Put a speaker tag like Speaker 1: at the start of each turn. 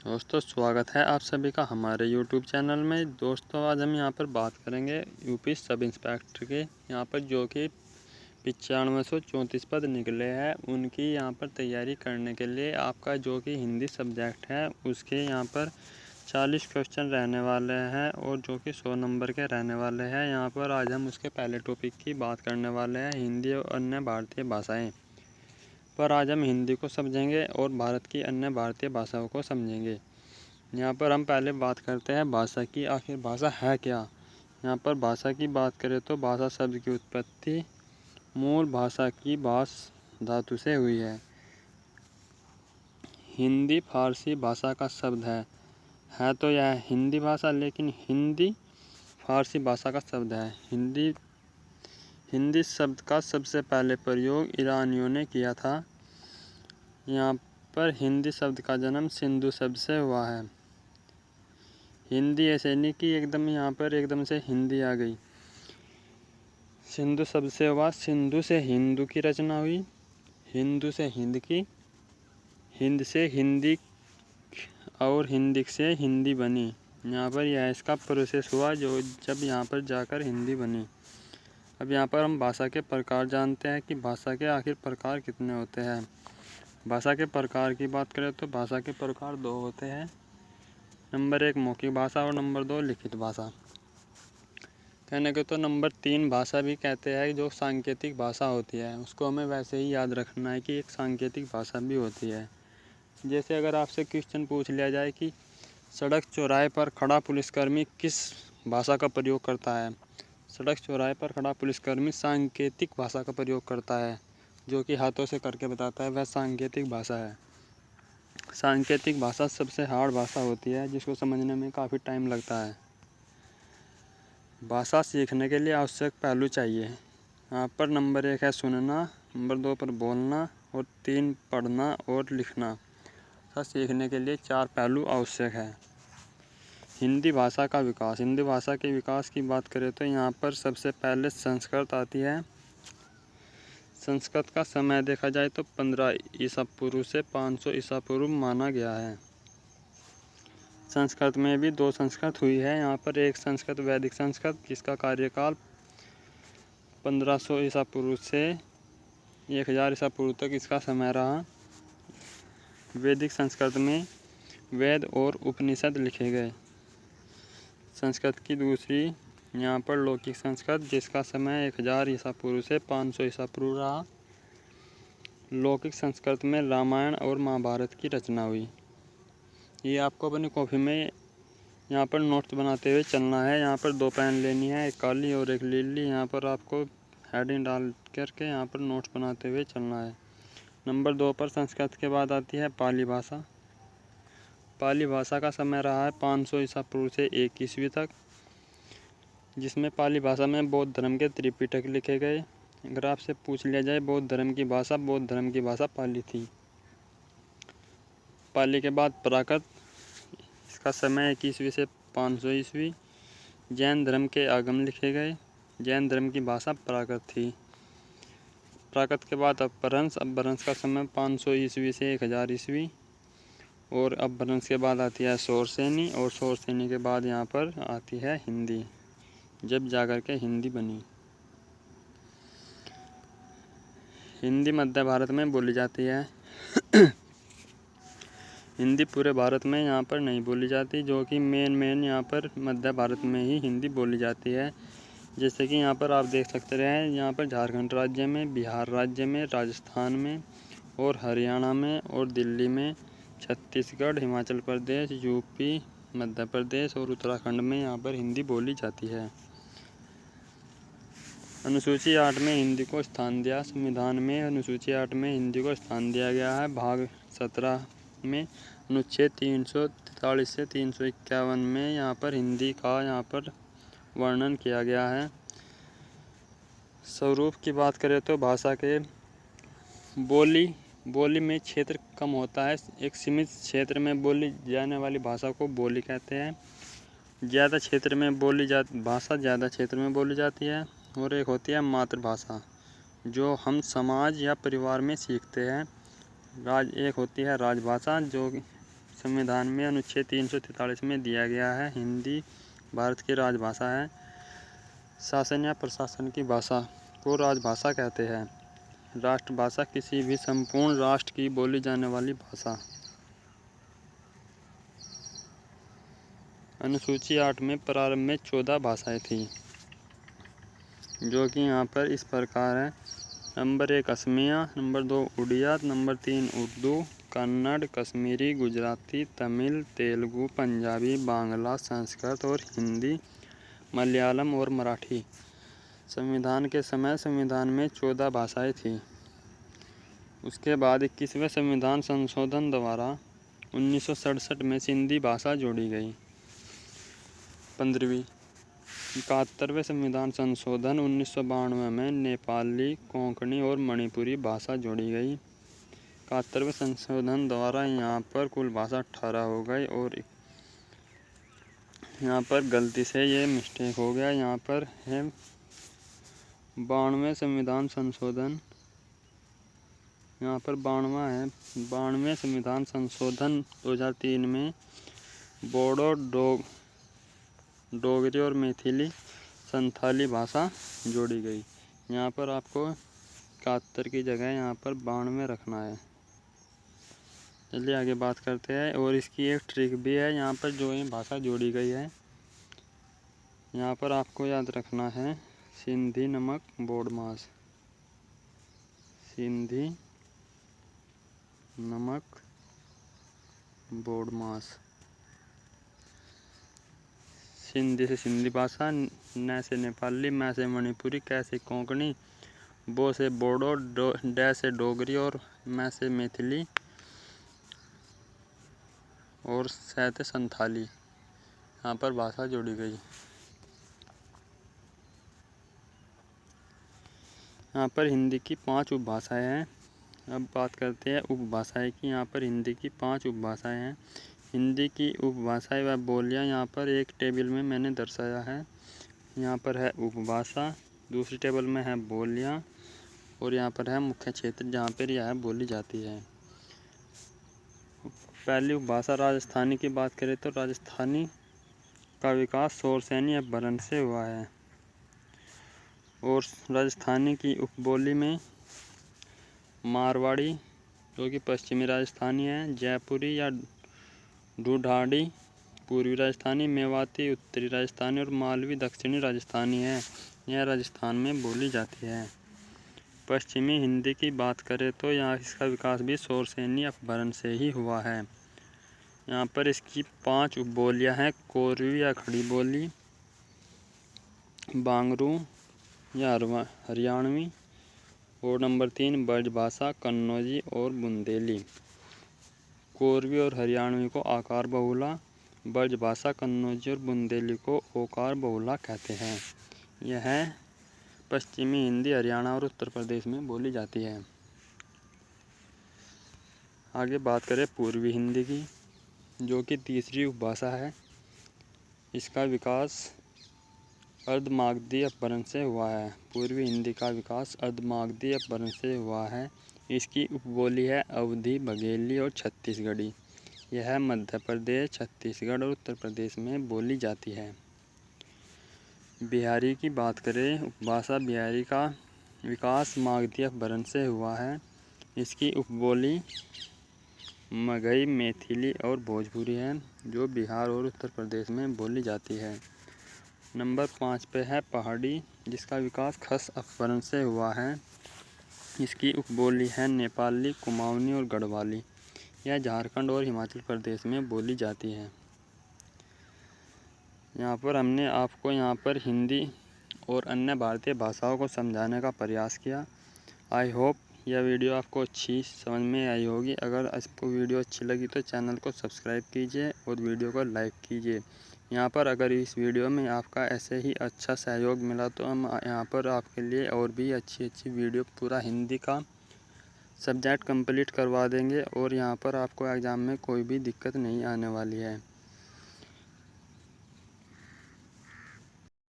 Speaker 1: दोस्तों, स्वागत है आप सभी का हमारे YouTube चैनल में। दोस्तों, आज हम यहाँ पर बात करेंगे यूपी सब इंस्पेक्टर के यहाँ पर जो कि 9534 पद निकले हैं, उनकी यहाँ पर तैयारी करने के लिए आपका जो कि हिंदी सब्जेक्ट है उसके यहाँ पर 40 क्वेश्चन रहने वाले हैं और जो कि 100 नंबर के रहने वाले हैं। यहाँ पर आज हम उसके पहले टॉपिक की बात करने वाले हैं, हिंदी और अन्य भारतीय भाषाएँ। पर आज हम हिंदी को समझेंगे और भारत की अन्य भारतीय भाषाओं को समझेंगे। यहाँ पर हम पहले बात करते हैं भाषा की। आखिर भाषा है क्या? यहाँ पर भाषा की बात करें तो भाषा शब्द की उत्पत्ति मूल भाषा की भाष धातु से हुई है। हिंदी फारसी भाषा का शब्द है तो यह हिंदी भाषा, लेकिन हिंदी फारसी भाषा का शब्द है। हिंदी शब्द का सबसे पहले प्रयोग ईरानियों ने किया था। यहाँ पर हिंदी शब्द का जन्म सिंधु शब्द से हुआ है। हिंदी ऐसे नहीं कि एकदम से हिंदी आ गई। सिंधु शब्द से हुआ, सिंधु से हिंदू की रचना हुई, हिंदू से हिंद की, हिंद से हिंदी और हिंदी से हिंदी बनी। यहाँ पर यह इसका प्रोसेस हुआ जो जब यहाँ पर जाकर हिंदी बनी। अब यहाँ पर हम भाषा के प्रकार जानते हैं कि भाषा के आखिर प्रकार कितने होते हैं। भाषा के प्रकार की बात करें तो भाषा के प्रकार 2 होते हैं। नंबर 1 मौखिक भाषा और नंबर 2 लिखित भाषा। कहने के तो नंबर 3 भाषा भी कहते हैं जो सांकेतिक भाषा होती है। उसको हमें वैसे ही याद रखना है कि एक सांकेतिक भाषा भी होती है। जैसे अगर आपसे क्वेश्चन पूछ लिया जाए कि सड़क चौराहे पर खड़ा पुलिसकर्मी किस भाषा का प्रयोग करता है? सड़क चौराहे पर खड़ा पुलिसकर्मी सांकेतिक भाषा का प्रयोग करता है, जो कि हाथों से करके बताता है, वह सांकेतिक भाषा है। सांकेतिक भाषा सबसे हार्ड भाषा होती है जिसको समझने में काफ़ी टाइम लगता है। भाषा सीखने के लिए आवश्यक पहलू चाहिए। यहाँ पर नंबर 1 है सुनना, नंबर 2 पर बोलना और 3 पढ़ना और लिखना। भाषा सीखने के लिए 4 पहलू आवश्यक है। हिंदी भाषा का विकास। हिंदी भाषा के विकास की बात करें तो यहाँ पर सबसे पहले संस्कृत आती है। संस्कृत का समय देखा जाए तो 15 ईसा पूर्व से 500 ईसा पूर्व माना गया है। संस्कृत में भी 2 संस्कृत हुई है। यहाँ पर एक संस्कृत वैदिक संस्कृत जिसका कार्यकाल 1500 ईसा पूर्व से 1000 ईसा पूर्व तक इसका समय रहा। वैदिक संस्कृत में वेद और उपनिषद लिखे गए। संस्कृत की दूसरी यहाँ पर लौकिक संस्कृत जिसका समय 1000 ईसा पूर्व से 500 ईसा पूर्व रहा। लौकिक संस्कृत में रामायण और महाभारत की रचना हुई। ये आपको अपनी कॉपी में यहाँ पर नोट्स बनाते हुए चलना है। यहाँ पर 2 पेन लेनी है, एक काली और एक नीली। यहाँ पर आपको हेडिंग डाल करके यहाँ पर नोट्स बनाते हुए चलना है। नंबर 2 पर संस्कृत के बाद आती है पाली भाषा। पाली भाषा का समय रहा है 500 ईसा पूर्व से 1 ईस्वी तक, जिसमें पाली भाषा में बौद्ध धर्म के त्रिपिटक लिखे गए। अगर आपसे पूछ लिया जाए बौद्ध धर्म की भाषा पाली थी। पाली के बाद प्राकृत, इसका समय 1 ईस्वी से 500 ईस्वी। जैन धर्म के आगम लिखे गए। जैन धर्म की भाषा प्राकृत थी। प्राकृत के बाद अपभ्रंश का समय 500 ईस्वी से 1000 ईस्वी। और अपभ्रंश के बाद आती है शौरसेनी और शौरसेनी के बाद यहाँ पर आती है हिंदी, जब जाकर के हिंदी बनी। हिंदी मध्य भारत में बोली जाती है। हिंदी पूरे भारत में यहाँ पर नहीं बोली जाती, जो कि मेन यहाँ पर मध्य भारत में ही हिंदी बोली जाती है। जैसे कि यहाँ पर आप देख सकते हैं, यहाँ पर झारखंड राज्य में, बिहार राज्य में, राजस्थान में और हरियाणा में और दिल्ली में, छत्तीसगढ़, हिमाचल प्रदेश, यूपी, मध्य प्रदेश और उत्तराखंड में यहाँ पर हिंदी बोली जाती है। अनुसूची 8 में हिंदी को स्थान दिया। संविधान में अनुसूची 8 में हिंदी को स्थान दिया गया है। भाग 17 में अनुच्छेद 343 से 351 में यहाँ पर हिंदी का यहाँ पर वर्णन किया गया है। स्वरूप की बात करें तो भाषा के बोली में क्षेत्र कम होता है। एक सीमित क्षेत्र में बोली जाने वाली भाषा को बोली कहते हैं। भाषा ज़्यादा क्षेत्र में बोली जाती है। और एक होती है मातृभाषा, जो हम समाज या परिवार में सीखते हैं। एक होती है राजभाषा, जो संविधान में अनुच्छेद 343 में दिया गया है, हिंदी भारत की राजभाषा है। शासन या प्रशासन की भाषा को राजभाषा कहते हैं। राष्ट्रभाषा किसी भी संपूर्ण राष्ट्र की बोली जाने वाली भाषा। अनुसूची 8 में प्रारंभ में 14 भाषाएं थी, जो कि यहाँ पर इस प्रकार है। Number 1 Asamiya, number 2 Oriya, number 3 Urdu, Kannada, Kashmiri, Gujarati, Tamil, Telugu, Punjabi, Bangla, Sanskrit और हिंदी, मलयालम और मराठी। संविधान के समय संविधान में 14 भाषाएं थीं। उसके बाद 21वें संविधान संशोधन द्वारा 1967 में सिंधी भाषा जोड़ी गई। 15वीं 71वें संविधान संशोधन 1992 में नेपाली, कोंकणी और मणिपुरी भाषा जोड़ी गई। 71वें संशोधन द्वारा यहाँ पर कुल भाषा 18 हो गई और यहाँ पर गलती से ये मिस्टेक हो गया। यहाँ पर है 92वें संविधान संशोधन, यहाँ पर 92वां है। 92वें संविधान संशोधन 2003 में बोडो, डोगरी और मैथिली संथाली भाषा जोड़ी गई। यहाँ पर आपको 71 की जगह यहाँ पर 92 रखना है। चलिए आगे बात करते हैं। और इसकी एक ट्रिक भी है, यहाँ पर जो ये भाषा जोड़ी गई है, यहाँ पर आपको याद रखना है सिंधी नमक बोडमास। सिंधी नमक बोडमास। सिंधी से सिंधी भाषा, न से नेपाली, मैं से मणिपुरी, कै से कोंकणी, बो से बोडो, डै से डोगरी और मैं से मैथिली और सै से संथाली। यहाँ पर भाषा जोड़ी गई। यहाँ पर हिंदी की 5 उपभाषाएं हैं। अब बात करते हैं उपभाषाएं की। यहाँ पर हिंदी की 5 उपभाषाएं हैं। हिंदी की उपभाषाएं व बोलियां यहाँ पर एक टेबल में मैंने दर्शाया है। यहाँ पर है उपभाषा, दूसरी टेबल में है बोलियां और यहाँ पर है मुख्य क्षेत्र जहाँ पर यह बोली जाती है। पहली उपभाषा राजस्थानी की बात करें तो राजस्थानी का विकास शौरसेनी अपभ्रंश से हुआ है। और राजस्थानी की उपबोली में मारवाड़ी, जो कि पश्चिमी राजस्थानी है, जयपुरी या ढूढ़ाड़ी पूर्वी राजस्थानी, मेवाती उत्तरी राजस्थानी और मालवी दक्षिणी राजस्थानी है। यह राजस्थान में बोली जाती है। पश्चिमी हिंदी की बात करें तो यहाँ इसका विकास भी शौरसेनी अपभ्रंश से ही हुआ है। यहाँ पर इसकी 5 उपबोलियाँ हैं। कोरवी या खड़ी बोली, बांगरू या हरियाणवी और नंबर 3 ब्रजभाषा, कन्नौजी और बुंदेली। कोरवी और हरियाणवी को आकार बहुला, ब्रजभाषा, कन्नौजी और बुंदेली को ओकार बहुला कहते हैं। यह पश्चिमी हिंदी हरियाणा और उत्तर प्रदेश में बोली जाती है। आगे बात करें पूर्वी हिंदी की, जो कि तीसरी उपभाषा है। इसका विकास अर्धमागधी अपभ्रंश से हुआ है। पूर्वी हिंदी का विकास अर्धमागधी अपभ्रंश से हुआ है। इसकी उपबोली है अवधी, बघेली और छत्तीसगढ़ी। यह मध्य प्रदेश, छत्तीसगढ़ और उत्तर प्रदेश में बोली जाती है। बिहारी की बात करें, उपभाषा बिहारी का विकास मागधी अपभ्रंश से हुआ है। इसकी उपबोली मगही, मैथिली और भोजपुरी है, जो बिहार और उत्तर प्रदेश में बोली जाती है। नंबर 5 पे है पहाड़ी, जिसका विकास खस अपभ्रंश से हुआ है। इसकी उपबोली है नेपाली, कुमाऊनी और गढ़वाली। यह झारखंड और हिमाचल प्रदेश में बोली जाती है। यहाँ पर हमने आपको यहाँ पर हिंदी और अन्य भारतीय भाषाओं को समझाने का प्रयास किया। आई होप यह वीडियो आपको अच्छी समझ में आई होगी। अगर आपको वीडियो अच्छी लगी तो चैनल को सब्सक्राइब कीजिए और वीडियो को लाइक कीजिए। यहाँ पर अगर इस वीडियो में आपका ऐसे ही अच्छा सहयोग मिला तो हम यहाँ पर आपके लिए और भी अच्छी वीडियो पूरा हिंदी का सब्जेक्ट कंप्लीट करवा देंगे और यहाँ पर आपको एग्ज़ाम में कोई भी दिक्कत नहीं आने वाली है।